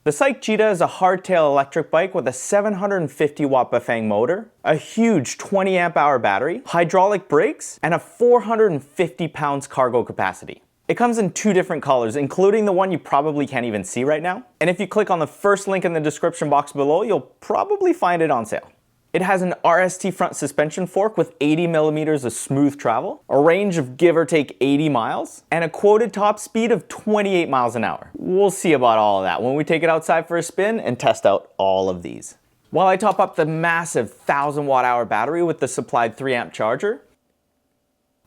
The Cyke Cheetah is a hardtail electric bike with a 750 watt Bafang motor, a huge 20 amp hour battery, hydraulic brakes, and a 450 pounds cargo capacity. It comes in 2 different colors, including the one you probably can't even see right now. And if you click on the first link in the description box below, you'll probably find it on sale. It has an RST front suspension fork with 80 millimeters of smooth travel, a range of give or take 80 miles, and a quoted top speed of 28 miles an hour. We'll see about all of that when we take it outside for a spin and test out all of these. While I top up the massive 1000 watt hour battery with the supplied 3 amp charger,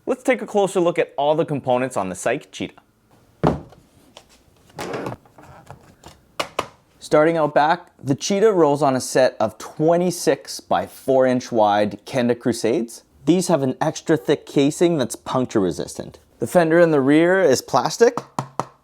let's take a closer look at all the components on the Cyke Cheetah. Starting out back, the Cheetah rolls on a set of 26 by 4 inch wide Kenda Crusades. These have an extra thick casing that's puncture resistant. The fender in the rear is plastic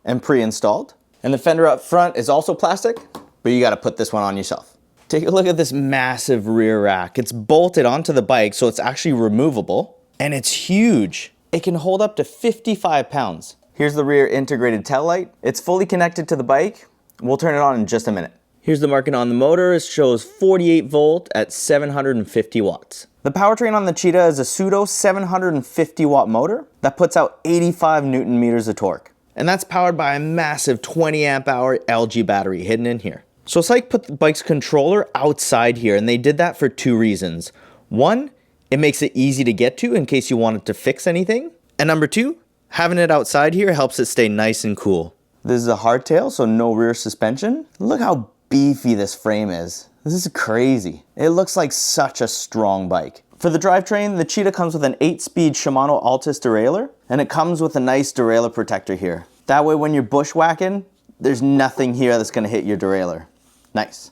and pre-installed. And the fender up front is also plastic, but you gotta put this one on yourself. Take a look at this massive rear rack. It's bolted onto the bike, so it's actually removable. And it's huge. It can hold up to 55 pounds. Here's the rear integrated tail light. It's fully connected to the bike. We'll turn it on in just a minute. Here's the marking on the motor. It shows 48 volt at 750 watts. The powertrain on the Cheetah is a pseudo 750 watt motor that puts out 85 Newton meters of torque. And that's powered by a massive 20 amp hour LG battery hidden in here. So Cyke put the bike's controller outside here, and they did that for 2 reasons. 1, it makes it easy to get to in case you wanted to fix anything. And number 2, having it outside here helps it stay nice and cool. This is a hardtail, so no rear suspension. Look how beefy this frame is. This is crazy. It looks like such a strong bike. For the drivetrain, the Cheetah comes with an 8-speed Shimano Altus derailleur, and it comes with a nice derailleur protector here. That way when you're bushwhacking, there's nothing here that's gonna hit your derailleur. Nice.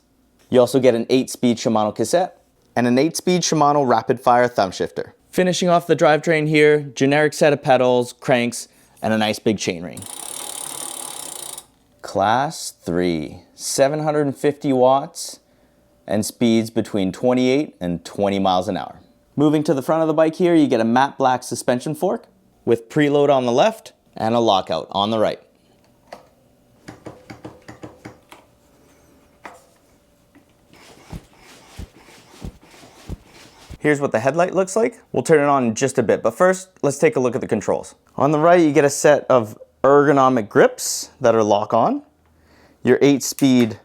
You also get an 8-speed Shimano cassette and an 8-speed Shimano rapid fire thumb shifter. Finishing off the drivetrain here, generic set of pedals, cranks, and a nice big chainring. Class 3, 750 watts and speeds between 28 and 20 miles an hour. Moving to the front of the bike here, you get a matte black suspension fork with preload on the left and a lockout on the right. Here's what the headlight looks like. We'll turn it on in just a bit, but first, let's take a look at the controls. On the right, you get a set of ergonomic grips that are lock on, your 8-speed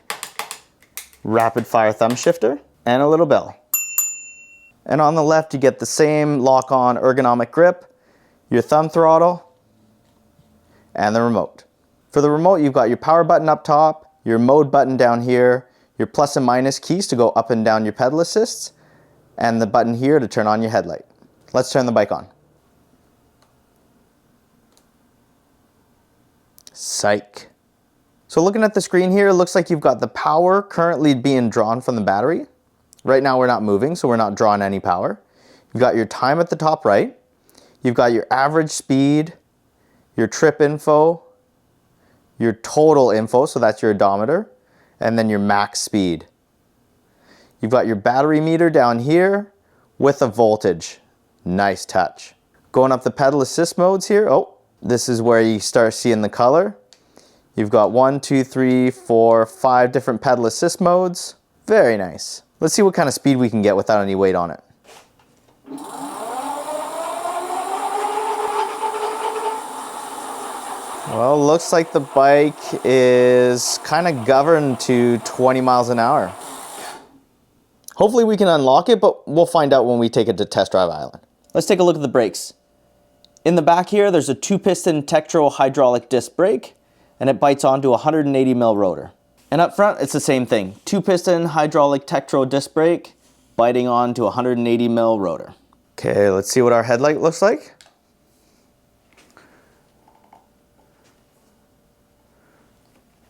rapid fire thumb shifter, and a little bell. And on the left, you get the same lock on ergonomic grip, your thumb throttle, and the remote. For the remote, you've got your power button up top, your mode button down here, your plus and minus keys to go up and down your pedal assists, and the button here to turn on your headlight. Let's turn the bike on. Cyke. So looking at the screen here, it looks like you've got the power currently being drawn from the battery. Right now we're not moving, so we're not drawing any power. You've got your time at the top right. You've got your average speed, your trip info, your total info, so that's your odometer, and then your max speed. You've got your battery meter down here with a voltage. Nice touch. Going up the pedal assist modes here, oh, this is where you start seeing the color. You've got 1, 2, 3, 4, 5 different pedal assist modes. Very nice. Let's see what kind of speed we can get without any weight on it. Well, looks like the bike is kind of governed to 20 miles an hour. Hopefully we can unlock it, but we'll find out when we take it to Test Drive Island. Let's take a look at the brakes. In the back here, there's a 2-piston Tektro hydraulic disc brake, and it bites onto a 180 mil rotor. And up front, it's the same thing. 2-piston hydraulic Tektro disc brake, biting onto a 180 mil rotor. Okay, let's see what our headlight looks like.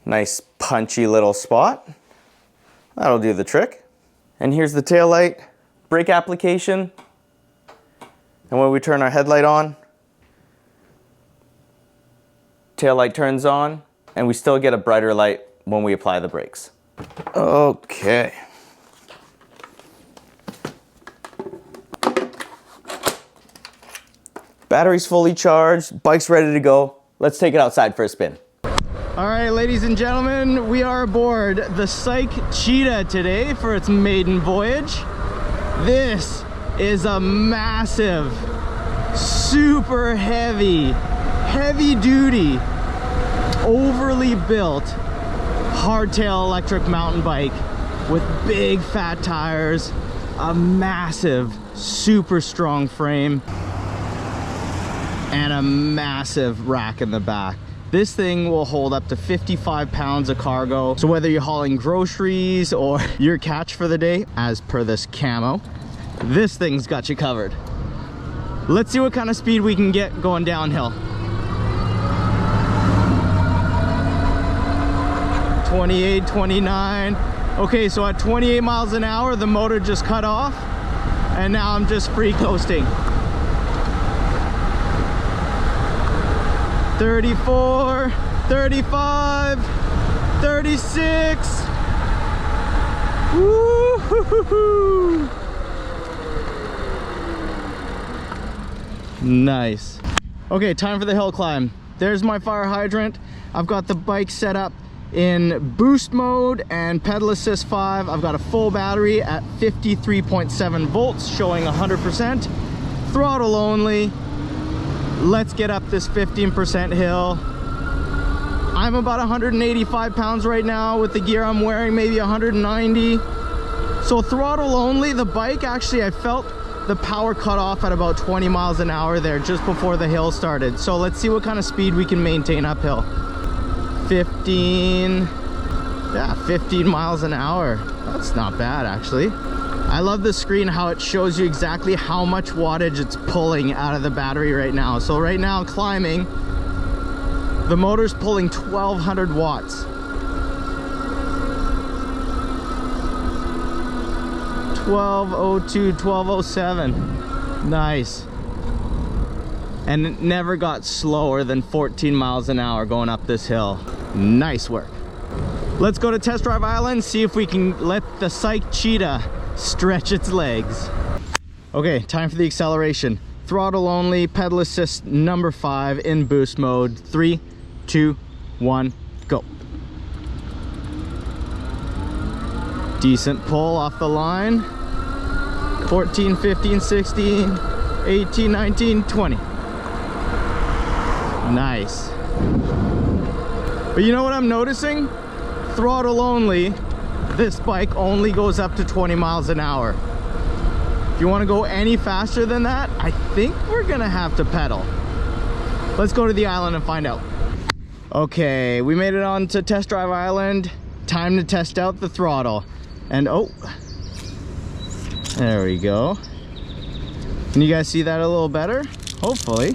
Nice punchy little spot. That'll do the trick. And here's the tail light, brake application. And when we turn our headlight on, tail light turns on, and we still get a brighter light when we apply the brakes. Okay. Battery's fully charged, bike's ready to go. Let's take it outside for a spin. All right, ladies and gentlemen, we are aboard the Cyke Cheetah today for its maiden voyage. This is a massive, super heavy duty, overly built hardtail electric mountain bike with big fat tires, a massive, super strong frame, and a massive rack in the back. This thing will hold up to 55 pounds of cargo. So whether you're hauling groceries or your catch for the day, as per this camo, this thing's got you covered. Let's see what kind of speed we can get going downhill. 28, 29. Okay, so at 28 miles an hour, the motor just cut off, and now I'm just free coasting. 34, 35, 36. Woo-hoo-hoo-hoo. Nice. Okay, time for the hill climb. There's my fire hydrant. I've got the bike set up in boost mode and pedal assist 5. I've got a full battery at 53.7 volts showing 100%. Throttle only. Let's get up this 15% hill. I'm about 185 pounds right now with the gear I'm wearing, maybe 190. So throttle only. The bike, actually, I felt the power cut off at about 20 miles an hour there just before the hill started. So let's see what kind of speed we can maintain uphill. 15 miles an hour. That's not bad, actually. I love the screen, how it shows you exactly how much wattage it's pulling out of the battery right now. So right now, climbing, the motor's pulling 1200 watts. 1202, 1207. Nice. And it never got slower than 14 miles an hour going up this hill. Nice work. Let's go to Test Drive Island, see if we can let the Cyke Cheetah stretch its legs. Okay, time for the acceleration. Throttle only, pedal assist number 5 in boost mode. 3, 2, 1, go. Decent pull off the line. 14, 15, 16, 18, 19, 20. Nice. But you know what I'm noticing? Throttle only, this bike only goes up to 20 miles an hour. If you want to go any faster than that, I think we're gonna have to pedal. Let's go to the island and find out. Okay, we made it on to Test Drive Island. Time to test out the throttle. And oh, there we go. Can you guys see that a little better? Hopefully.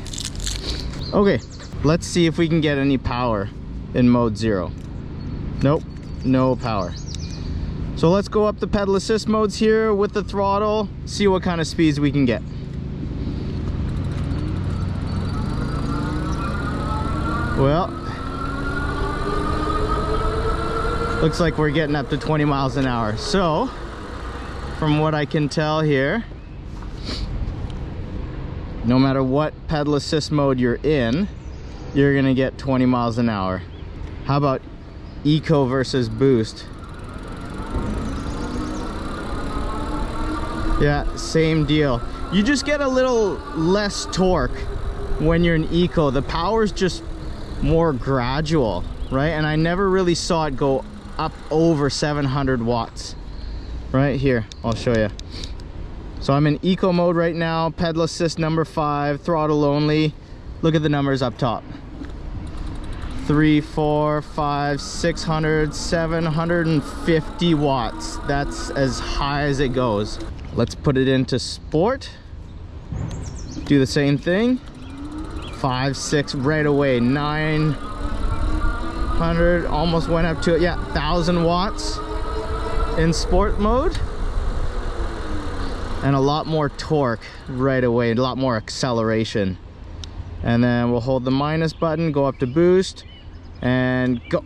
Okay, let's see if we can get any power in mode 0. Nope, no power. So let's go up the pedal assist modes here with the throttle, see what kind of speeds we can get. Well, looks like we're getting up to 20 miles an hour. So, from what I can tell here, no matter what pedal assist mode you're in, you're gonna get 20 miles an hour. How about eco versus boost? Yeah, same deal. You just get a little less torque when you're in eco. The power's just more gradual, right? And I never really saw it go up over 700 watts. Right here, I'll show you. So I'm in eco mode right now, pedal assist number 5, throttle only. Look at the numbers up top. 3, 4, 5, 600, 750 watts. That's as high as it goes. Let's put it into sport. Do the same thing. 5, 6 right away. 900, almost went up to it. Yeah, 1000 watts in sport mode. And a lot more torque right away, a lot more acceleration. And then we'll hold the minus button, go up to boost, and go.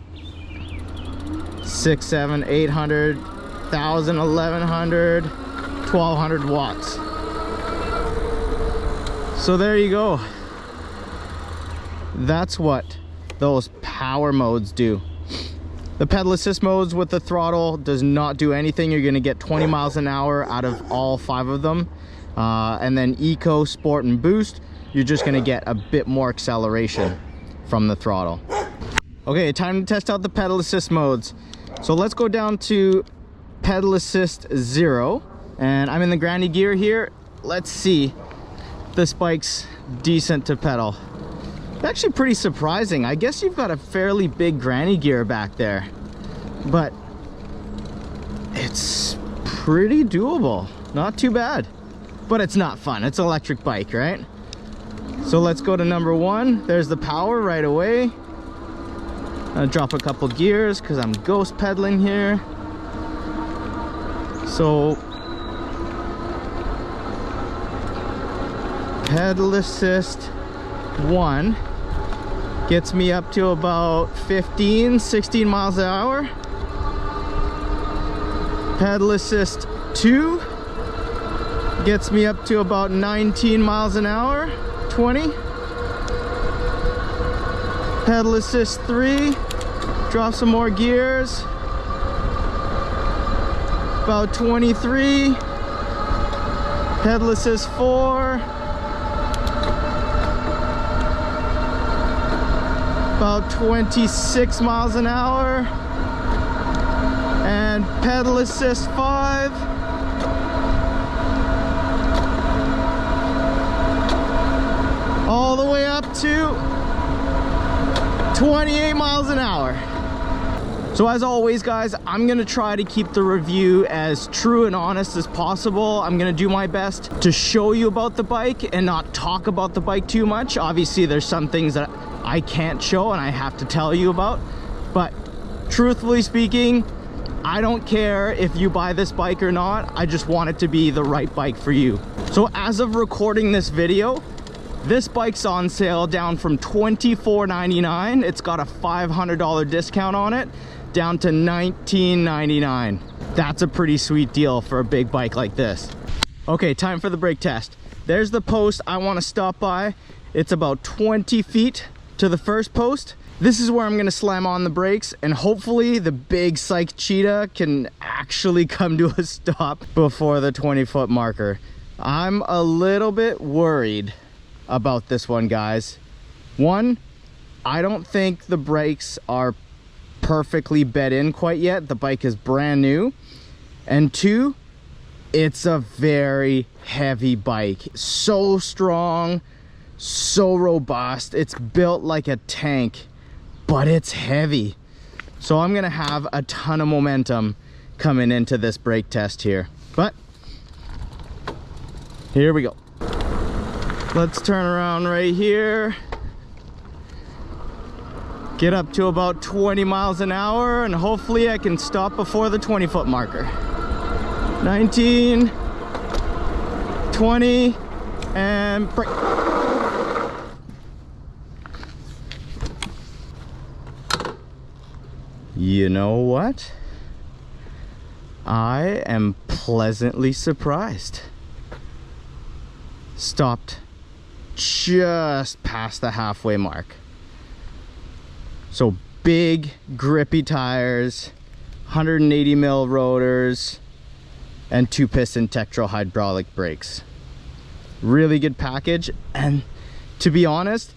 6, 7, 800, 1000, 1100, 1200 watts. So there you go. That's what those power modes do. The pedal assist modes with the throttle does not do anything. You're gonna get 20 miles an hour out of all 5 of them. And then Eco, Sport, and Boost, you're just gonna get a bit more acceleration from the throttle. Okay, time to test out the pedal assist modes. So let's go down to pedal assist 0. And I'm in the granny gear here. Let's see if this bike's decent to pedal. Actually pretty surprising. I guess you've got a fairly big granny gear back there, but it's pretty doable. Not too bad, but it's not fun. It's an electric bike, right? So let's go to number 1. There's the power right away. I'll drop a couple gears because I'm ghost pedaling here. So pedal assist 1 gets me up to about 16 miles an hour. Pedal assist 2 gets me up to about 19 miles an hour, 20. Pedal assist 3, drop some more gears, about 23. Pedal assist 4, about 26 miles an hour. And pedal assist 5, all the way up to 28 miles an hour. So as always, guys, I'm gonna try to keep the review as true and honest as possible. I'm gonna do my best to show you about the bike and not talk about the bike too much. Obviously, there's some things that I can't show and I have to tell you about, but truthfully speaking, I don't care if you buy this bike or not. I just want it to be the right bike for you. So as of recording this video, this bike's on sale down from $24.99. It's got a $500 discount on it, down to $19.99. That's a pretty sweet deal for a big bike like this. Okay, time for the brake test. There's the post I want to stop by. It's about 20 feet to the first post. This is where I'm gonna slam on the brakes, and hopefully the big Cyke Cheetah can actually come to a stop before the 20-foot marker. I'm a little bit worried about this one, guys. One, I don't think the brakes are perfectly bed in quite yet. The bike is brand new. And two, it's a very heavy bike. So strong, so robust. It's built like a tank, but it's heavy. So I'm gonna have a ton of momentum coming into this brake test here. But here we go. Let's turn around right here. Get up to about 20 miles an hour, and hopefully I can stop before the 20-foot marker. 19, 20, and brake. You know what? I am pleasantly surprised. Stopped just past the halfway mark. So big grippy tires, 180 mil rotors, and 2-piston Tektro hydraulic brakes. Really good package, and to be honest,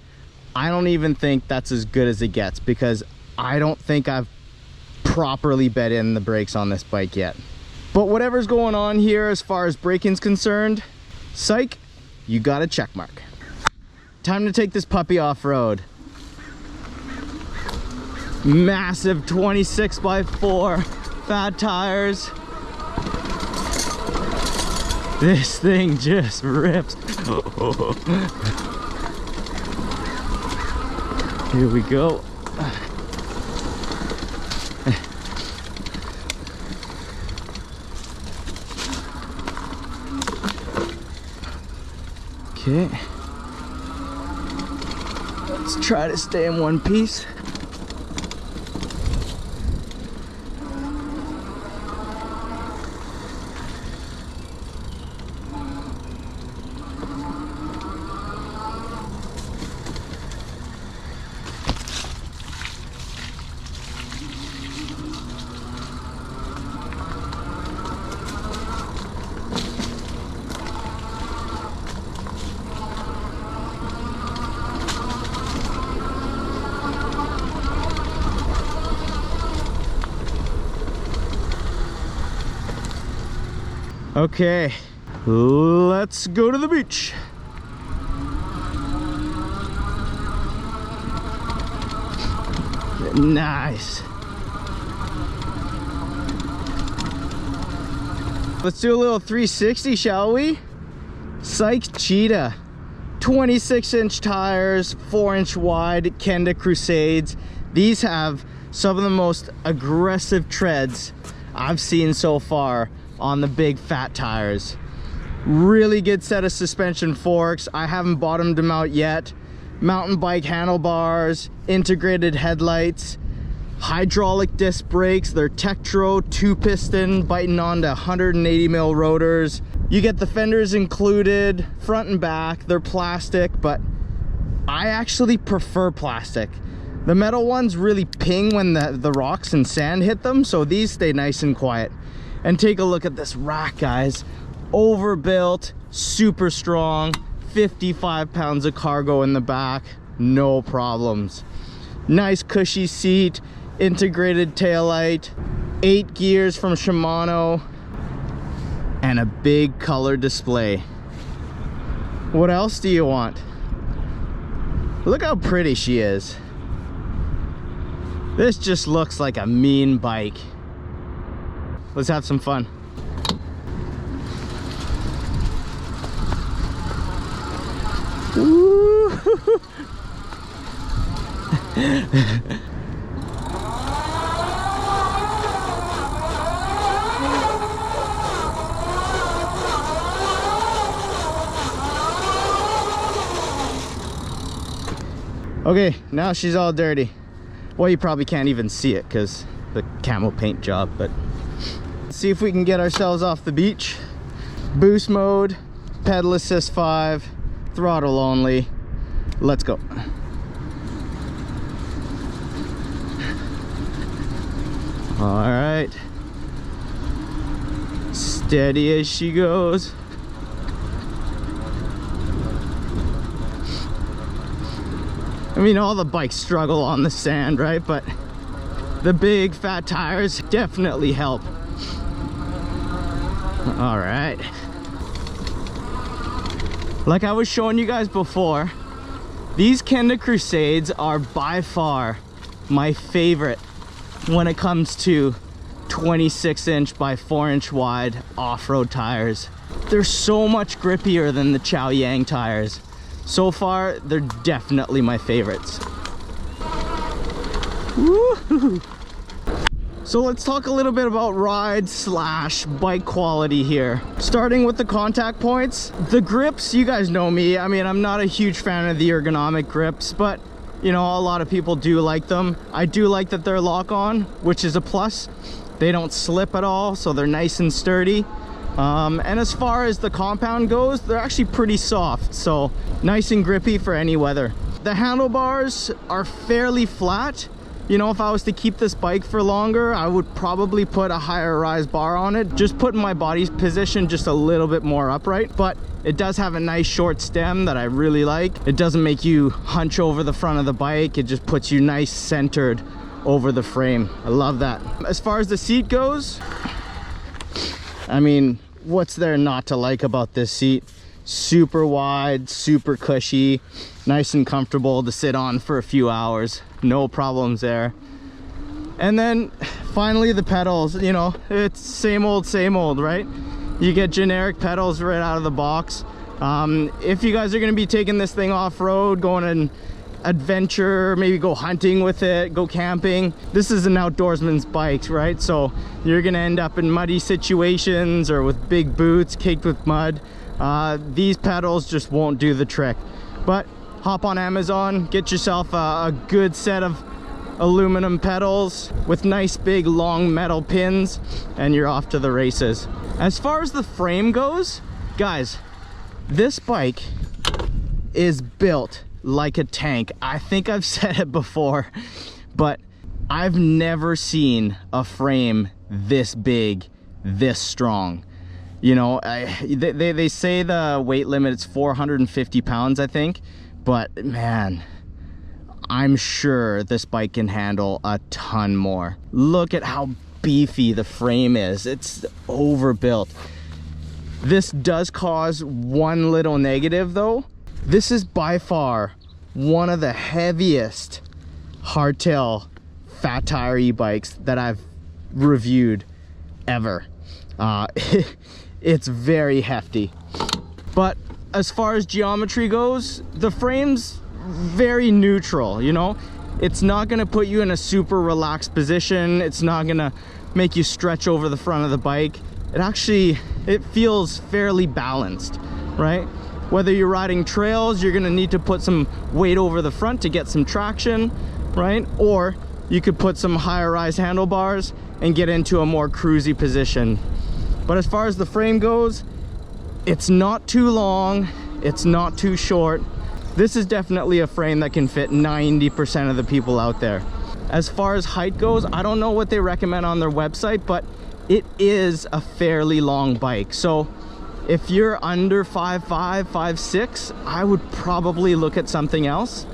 I don't even think that's as good as it gets, because I don't think I've properly bed in the brakes on this bike yet. But whatever's going on here as far as braking's concerned, Cyke, you got a check mark. Time to take this puppy off-road. Massive 26x4 fat tires. This thing just rips. Here we go. Okay. Let's try to stay in one piece. Okay, let's go to the beach. Nice. Let's do a little 360, shall we? Cyke Cheetah, 26-inch tires, 4-inch wide, Kenda Crusades. These have some of the most aggressive treads I've seen so far on the big fat tires. Really good set of suspension forks. I haven't bottomed them out yet. Mountain bike handlebars, integrated headlights, hydraulic disc brakes. They're Tektro 2-piston, biting onto 180 mil rotors. You get the fenders included, front and back. They're plastic, but I actually prefer plastic. The metal ones really ping when the rocks and sand hit them, so these stay nice and quiet. And take a look at this rack, guys. Overbuilt, super strong, 55 pounds of cargo in the back, no problems. Nice cushy seat, integrated taillight, 8 gears from Shimano, and a big color display. What else do you want? Look how pretty she is. This just looks like a mean bike. Let's have some fun. Woo! Okay, now she's all dirty. Well, you probably can't even see it because the camo paint job, but let's see if we can get ourselves off the beach. Boost mode, pedal assist 5, throttle only. Let's go. All right. Steady as she goes. I mean, all the bikes struggle on the sand, right? But the big fat tires definitely help. All right. Like I was showing you guys before, these Kenda Crusades are by far my favorite when it comes to 26-inch by 4-inch wide off-road tires. They're so much grippier than the Chow Yang tires. So far, they're definitely my favorites. Woo-hoo. So let's talk a little bit about ride / bike quality here. Starting with the contact points. The grips, you guys know me. I mean, I'm not a huge fan of the ergonomic grips, but you know, a lot of people do like them. I do like that they're lock-on, which is a plus. They don't slip at all, so they're nice and sturdy. And as far as the compound goes, they're actually pretty soft, so nice and grippy for any weather. The handlebars are fairly flat. You know, if I was to keep this bike for longer, I would probably put a higher rise bar on it, just putting my body's position just a little bit more upright. But it does have a nice short stem that I really like. It doesn't make you hunch over the front of the bike. It just puts you nice centered over the frame. I love that. As far as the seat goes, I mean, what's there not to like about this seat? Super wide, super cushy, nice and comfortable to sit on for a few hours. No problems there. And then finally the pedals, you know, it's same old, right? You get generic pedals right out of the box. If you guys are going to be taking this thing off-road, going an adventure, maybe go hunting with it, go camping, this is an outdoorsman's bike, right? So you're gonna end up in muddy situations or with big boots caked with mud. These pedals just won't do the trick. But hop on Amazon, get yourself a good set of aluminum pedals with nice big long metal pins, and you're off to the races. As far as the frame goes, guys, this bike is built like a tank. I think I've said it before, but I've never seen a frame this big, this strong. You know, they say the weight limit is 450 pounds, I think, but man, I'm sure this bike can handle a ton more. Look at how beefy the frame is. It's overbuilt. This does cause one little negative though. This is by far one of the heaviest hardtail fat tire e-bikes that I've reviewed ever. It's very hefty. But as far as geometry goes, the frame's very neutral, you know? It's not gonna put you in a super relaxed position. It's not gonna make you stretch over the front of the bike. It feels fairly balanced, right? Whether you're riding trails, you're gonna need to put some weight over the front to get some traction, right? Or you could put some higher rise handlebars and get into a more cruisy position. But as far as the frame goes, it's not too long, it's not too short. This is definitely a frame that can fit 90% of the people out there. As far as height goes, I don't know what they recommend on their website, but it is a fairly long bike. So if you're under 5'5", 5'6", I would probably look at something else.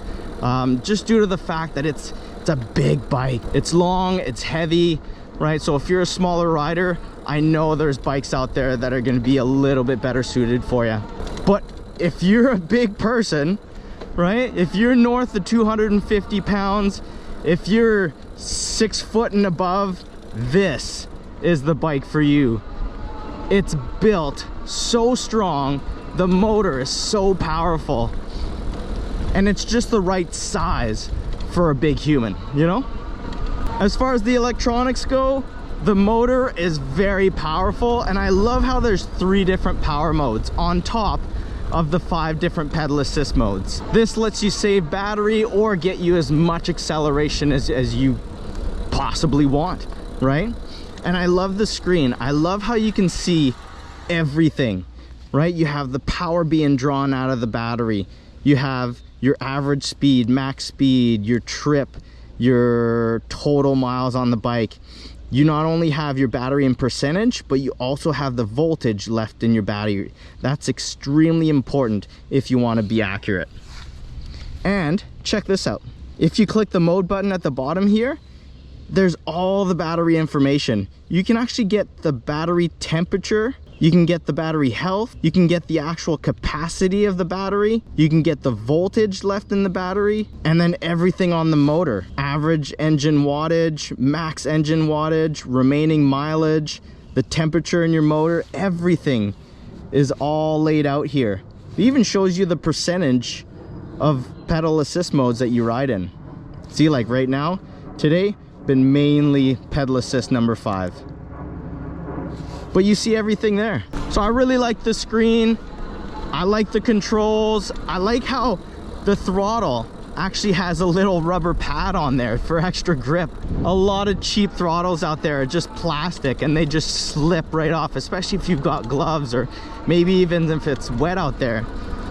Just due to the fact that it's a big bike. It's long, it's heavy, right? So if you're a smaller rider, I know there's bikes out there that are gonna be a little bit better suited for you. But if you're a big person, right? If you're north of 250 pounds, if you're 6 foot and above, this is the bike for you. It's built so strong, the motor is so powerful, and it's just the right size for a big human, you know? As far as the electronics go, the motor is very powerful, and I love how there's 3 different power modes on top of the 5 different pedal assist modes. This lets you save battery or get you as much acceleration as you possibly want, right? And I love the screen. I love how you can see everything, right? You have the power being drawn out of the battery. You have your average speed, max speed, your trip, your total miles on the bike. You not only have your battery in percentage, but you also have the voltage left in your battery. That's extremely important if you want to be accurate. And check this out. If you click the mode button at the bottom here, there's all the battery information. You can actually get the battery temperature, you can get the battery health, you can get the actual capacity of the battery, you can get the voltage left in the battery, and then everything on the motor. Average engine wattage, max engine wattage, remaining mileage, the temperature in your motor, everything is all laid out here. It even shows you the percentage of pedal assist modes that you ride in. See, like right now, today, been mainly pedal assist number 5. But you see everything there. So I really like the screen. I like the controls. I like how the throttle actually has a little rubber pad on there for extra grip. A lot of cheap throttles out there are just plastic and they just slip right off, especially if you've got gloves or maybe even if it's wet out there.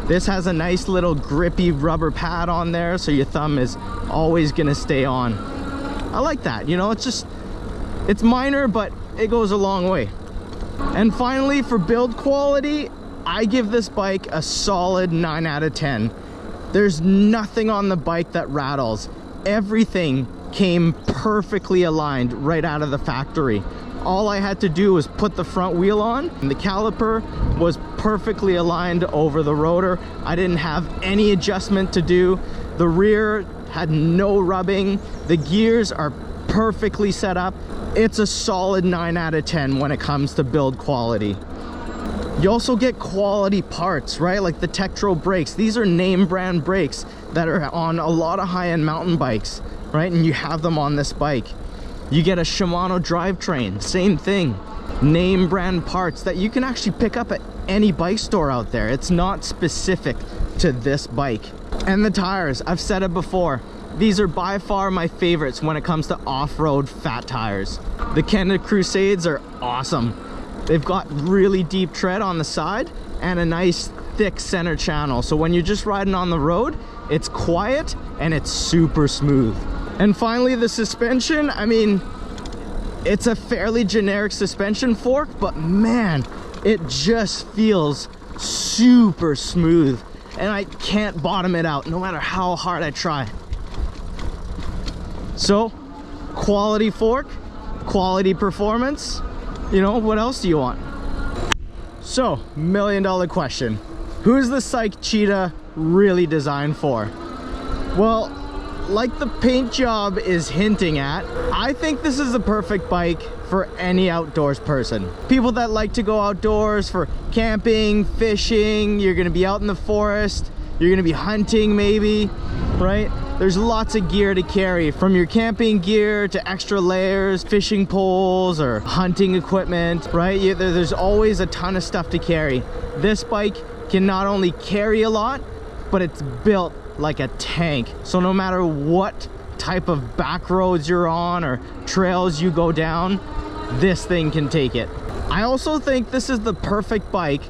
This has a nice little grippy rubber pad on there, so your thumb is always gonna stay on. I like that, you know, it's minor, but it goes a long way. And finally, for build quality, I give this bike a solid 9 out of 10. There's nothing on the bike that rattles. Everything came perfectly aligned right out of the factory. All I had to do was put the front wheel on, and the caliper was perfectly aligned over the rotor. I didn't have any adjustment to do. The rear had no rubbing. The gears are perfectly set up. It's a solid 9 out of 10 when it comes to build quality. You also get quality parts, right? Like the Tektro brakes. These are name brand brakes that are on a lot of high-end mountain bikes, right? And you have them on this bike. You get a Shimano drivetrain, same thing. Name brand parts that you can actually pick up at any bike store out there. It's not specific to this bike. And the tires, I've said it before, these are by far my favorites when it comes to off-road fat tires. The Kenda Crusades are awesome. They've got really deep tread on the side and a nice thick center channel. So when you're just riding on the road, it's quiet and it's super smooth. And finally, the suspension, I mean, it's a fairly generic suspension fork, but man, it just feels super smooth. And I can't bottom it out no matter how hard I try. So, quality fork, quality performance, you know, what else do you want? So, $1 million question. Who's the Cyke Cheetah really designed for? Well, like the paint job is hinting at, I think this is the perfect bike for any outdoors person. People that like to go outdoors for camping, fishing, you're gonna be out in the forest, you're gonna be hunting maybe, right? There's lots of gear to carry, from your camping gear to extra layers, fishing poles or hunting equipment, right? There's always a ton of stuff to carry. This bike can not only carry a lot, but it's built like a tank. So no matter what type of back roads you're on or trails you go down, this thing can take it. I also think this is the perfect bike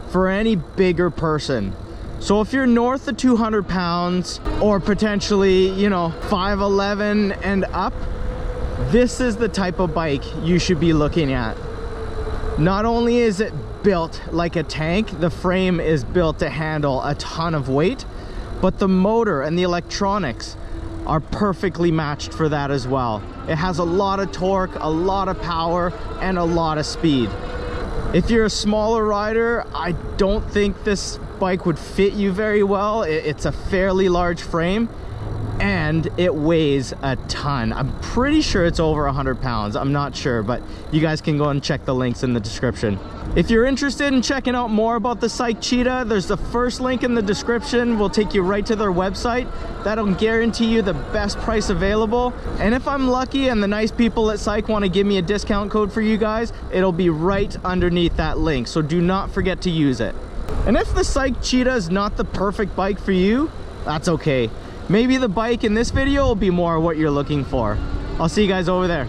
for any bigger person. So if you're north of 200 pounds or potentially, you know, 5'11" and up, this is the type of bike you should be looking at. Not only is it built like a tank, the frame is built to handle a ton of weight, but the motor and the electronics are perfectly matched for that as well. It has a lot of torque, a lot of power, and a lot of speed. If you're a smaller rider, I don't think this bike would fit you very well. It's a fairly large frame and it weighs a ton. I'm pretty sure it's over 100 pounds. I'm not sure, but you guys can go and check the links in the description. If you're interested in checking out more about the Cyke Cheetah, there's the first link in the description. Will take you right to their website. That'll guarantee you the best price available. And if I'm lucky and the nice people at Cyke want to give me a discount code for you guys, it'll be right underneath that link. So do not forget to use it. And if the Cyke Cheetah is not the perfect bike for you, that's okay. Maybe the bike in this video will be more what you're looking for. I'll see you guys over there.